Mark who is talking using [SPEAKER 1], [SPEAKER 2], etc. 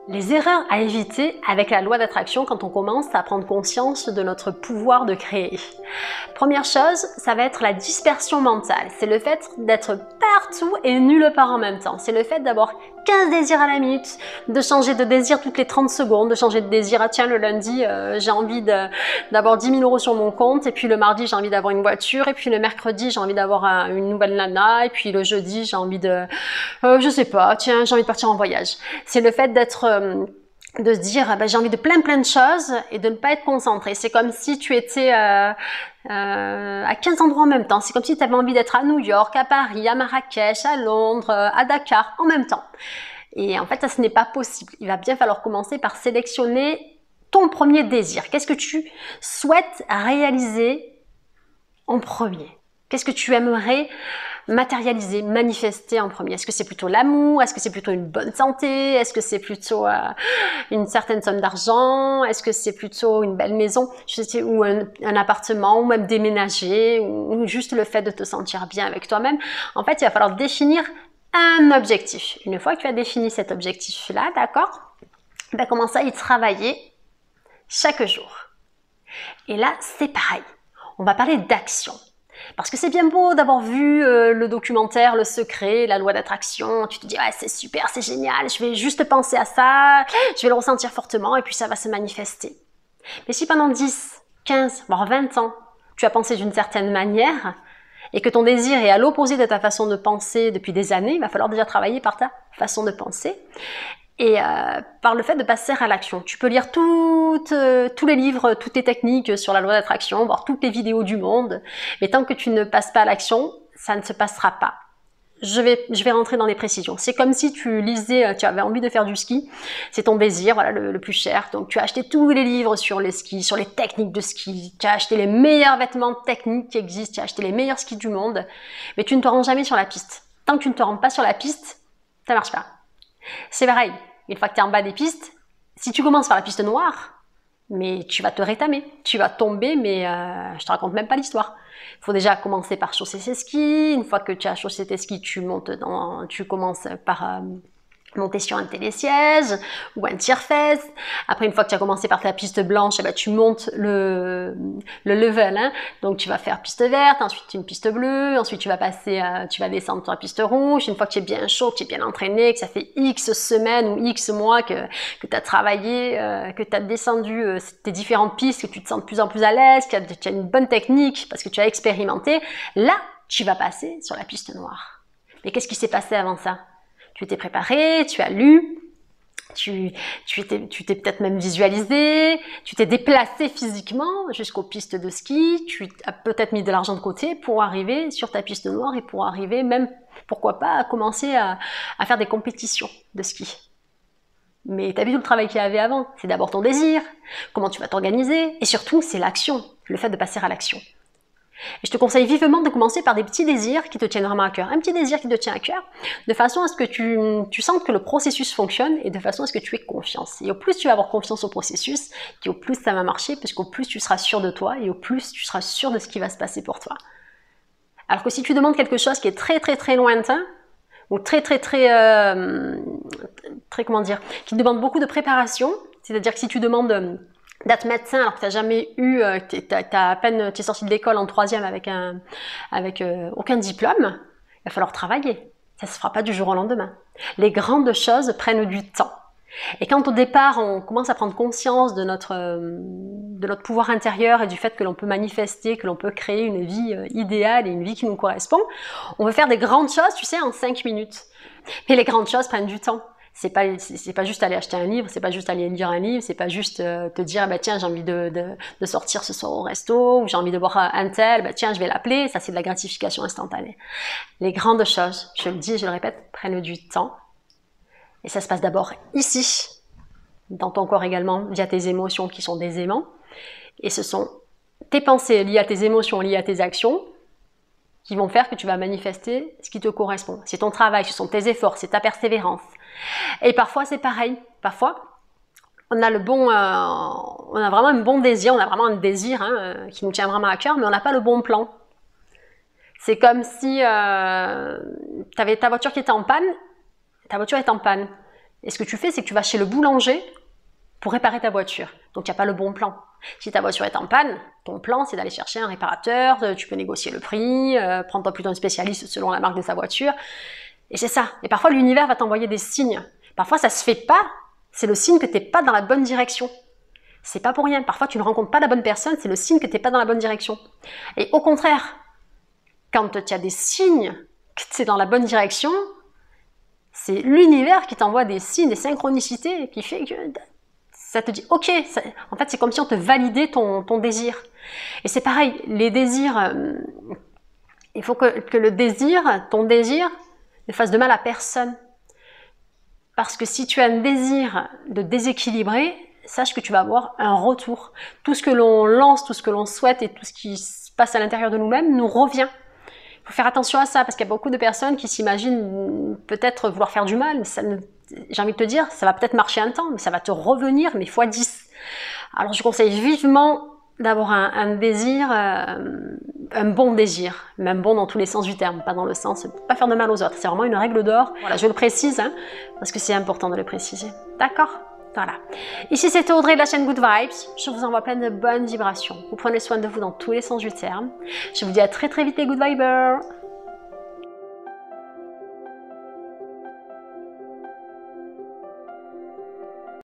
[SPEAKER 1] Les erreurs à éviter avec la loi d'attraction quand on commence à prendre conscience de notre pouvoir de créer. Première chose, ça va être la dispersion mentale. C'est le fait d'être partout et nulle part en même temps. C'est le fait d'avoir 15 désirs à la minute, de changer de désir toutes les 30 secondes, de changer de désir. Ah tiens, le lundi, j'ai envie d'avoir 10 000 € sur mon compte, et puis le mardi, j'ai envie d'avoir une voiture, et puis le mercredi, j'ai envie d'avoir une nouvelle nana, et puis le jeudi, j'ai envie de... je sais pas, tiens, j'ai envie de partir en voyage. C'est le fait d'être... de se dire j'ai envie de plein de choses et de ne pas être concentré. C'est comme si tu étais à 15 endroits en même temps. C'est comme si tu avais envie d'être à New York, à Paris, à Marrakech, à Londres, à Dakar en même temps. Et en fait, ça, ce n'est pas possible. Il va bien falloir commencer par sélectionner ton premier désir. Qu'est-ce que tu souhaites réaliser en premier? Qu'est-ce que tu aimerais matérialiser, manifester en premier? Est-ce que c'est plutôt l'amour? Est-ce que c'est plutôt une bonne santé? Est-ce que c'est plutôt une certaine somme d'argent? Est-ce que c'est plutôt une belle maison? Ou un appartement, ou même déménager, ou juste le fait de te sentir bien avec toi-même? En fait, il va falloir définir un objectif. Une fois que tu as défini cet objectif-là, d'accord, tu vas commencer à y travailler chaque jour. Et là, c'est pareil. On va parler d'action. Parce que c'est bien beau d'avoir vu le documentaire Le Secret, la loi d'attraction. Tu te dis, ah, c'est super, c'est génial, je vais juste penser à ça, je vais le ressentir fortement et puis ça va se manifester. Mais si pendant 10, 15, voire 20 ans, tu as pensé d'une certaine manière et que ton désir est à l'opposé de ta façon de penser depuis des années, il va falloir déjà travailler par ta façon de penser. Et par le fait de passer à l'action. Tu peux lire tous les livres, toutes les techniques sur la loi d'attraction, voir toutes les vidéos du monde, mais tant que tu ne passes pas à l'action, ça ne se passera pas. Je vais rentrer dans les précisions. C'est comme si tu lisais, tu avais envie de faire du ski, c'est ton désir, voilà, le plus cher. Donc tu as acheté tous les livres sur les skis, sur les techniques de ski, tu as acheté les meilleurs vêtements techniques qui existent, tu as acheté les meilleurs skis du monde, mais tu ne te rends jamais sur la piste. Tant que tu ne te rends pas sur la piste, ça marche pas. C'est pareil, une fois que tu es en bas des pistes, si tu commences par la piste noire, mais tu vas te rétamer, tu vas tomber, mais je te raconte même pas l'histoire. Il faut déjà commencer par chausser ses skis. Une fois que tu as chaussé tes skis, tu commences par monter sur un télésiège ou un tire-fesse. Après, une fois que tu as commencé par ta piste blanche, tu montes le level. Hein. Donc, tu vas faire piste verte, ensuite une piste bleue, ensuite tu vas descendre sur la piste rouge. Une fois que tu es bien chaud, que tu es bien entraîné, que ça fait X semaines ou X mois que tu as travaillé, que tu as descendu tes différentes pistes, que tu te sens de plus en plus à l'aise, que tu as une bonne technique parce que tu as expérimenté, là, tu vas passer sur la piste noire. Mais qu'est-ce qui s'est passé avant ça? Tu t'es préparé, tu as lu, tu t'es peut-être même visualisé, tu t'es déplacé physiquement jusqu'aux pistes de ski, tu as peut-être mis de l'argent de côté pour arriver sur ta piste noire et pour arriver même, pourquoi pas, à commencer à faire des compétitions de ski. Mais tu as vu tout le travail qu'il y avait avant, c'est d'abord ton désir, comment tu vas t'organiser, et surtout c'est l'action, le fait de passer à l'action. Et je te conseille vivement de commencer par des petits désirs qui te tiennent vraiment à cœur. Un petit désir qui te tient à cœur, de façon à ce que tu sentes que le processus fonctionne et de façon à ce que tu aies confiance. Et au plus tu vas avoir confiance au processus, et au plus ça va marcher, parce qu'au plus tu seras sûr de toi et au plus tu seras sûr de ce qui va se passer pour toi. Alors que si tu demandes quelque chose qui est très lointain, ou comment dire, qui demande beaucoup de préparation, c'est-à-dire que si tu demandes d'être médecin alors que tu n'as jamais eu, tu es sorti de l'école en 3e avec aucun diplôme, il va falloir travailler. Ça ne se fera pas du jour au lendemain. Les grandes choses prennent du temps. Et quand au départ on commence à prendre conscience de notre pouvoir intérieur et du fait que l'on peut manifester, que l'on peut créer une vie idéale et une vie qui nous correspond, on veut faire des grandes choses, tu sais, en 5 minutes. Mais les grandes choses prennent du temps. C'est pas juste aller acheter un livre, c'est pas juste aller lire un livre, c'est pas juste te dire tiens, j'ai envie de sortir ce soir au resto, ou j'ai envie de voir un tel, tiens, je vais l'appeler. Ça, c'est de la gratification instantanée. Les grandes choses, je le dis et je le répète, prennent du temps. Et ça se passe d'abord ici, dans ton corps également, via tes émotions qui sont des aimants. Et ce sont tes pensées liées à tes émotions, liées à tes actions, qui vont faire que tu vas manifester ce qui te correspond. C'est ton travail, ce sont tes efforts, c'est ta persévérance. Et parfois c'est pareil, parfois on a vraiment un bon désir, on a vraiment un désir qui nous tient vraiment à cœur, mais on n'a pas le bon plan. C'est comme si tu avais ta voiture qui était en panne, ta voiture est en panne, Et ce que tu fais, c'est que tu vas chez le boulanger pour réparer ta voiture. Donc, il n'y a pas le bon plan. Si ta voiture est en panne, ton plan, c'est d'aller chercher un réparateur, tu peux négocier le prix, prendre plutôt un spécialiste selon la marque de sa voiture. Et c'est ça. Et parfois, l'univers va t'envoyer des signes. Parfois, ça se fait pas. C'est le signe que tu n'es pas dans la bonne direction. C'est pas pour rien. Parfois, tu ne rencontres pas la bonne personne, c'est le signe que tu n'es pas dans la bonne direction. Et au contraire, quand tu as des signes que tu es dans la bonne direction, c'est l'univers qui t'envoie des signes, des synchronicités, qui fait que ça te dit, ok, en fait, c'est comme si on te validait ton désir. Et c'est pareil, les désirs, il faut que le désir, ton désir, ne fasse de mal à personne. Parce que si tu as un désir de déséquilibrer, sache que tu vas avoir un retour. Tout ce que l'on lance, tout ce que l'on souhaite et tout ce qui se passe à l'intérieur de nous-mêmes nous revient. Il faut faire attention à ça, parce qu'il y a beaucoup de personnes qui s'imaginent peut-être vouloir faire du mal, mais j'ai envie de te dire, ça va peut-être marcher un temps, mais ça va te revenir, mais fois 10. Alors je conseille vivement d'avoir un désir, un bon désir, même bon dans tous les sens du terme, pas dans le sens, pas faire de mal aux autres, c'est vraiment une règle d'or. Voilà, je le précise, hein, parce que c'est important de le préciser. D'accord ? Voilà. Ici c'était Audrey de la chaîne Good Vibes, je vous envoie plein de bonnes vibrations. Vous prenez soin de vous dans tous les sens du terme. Je vous dis à très très vite les Good Vibers.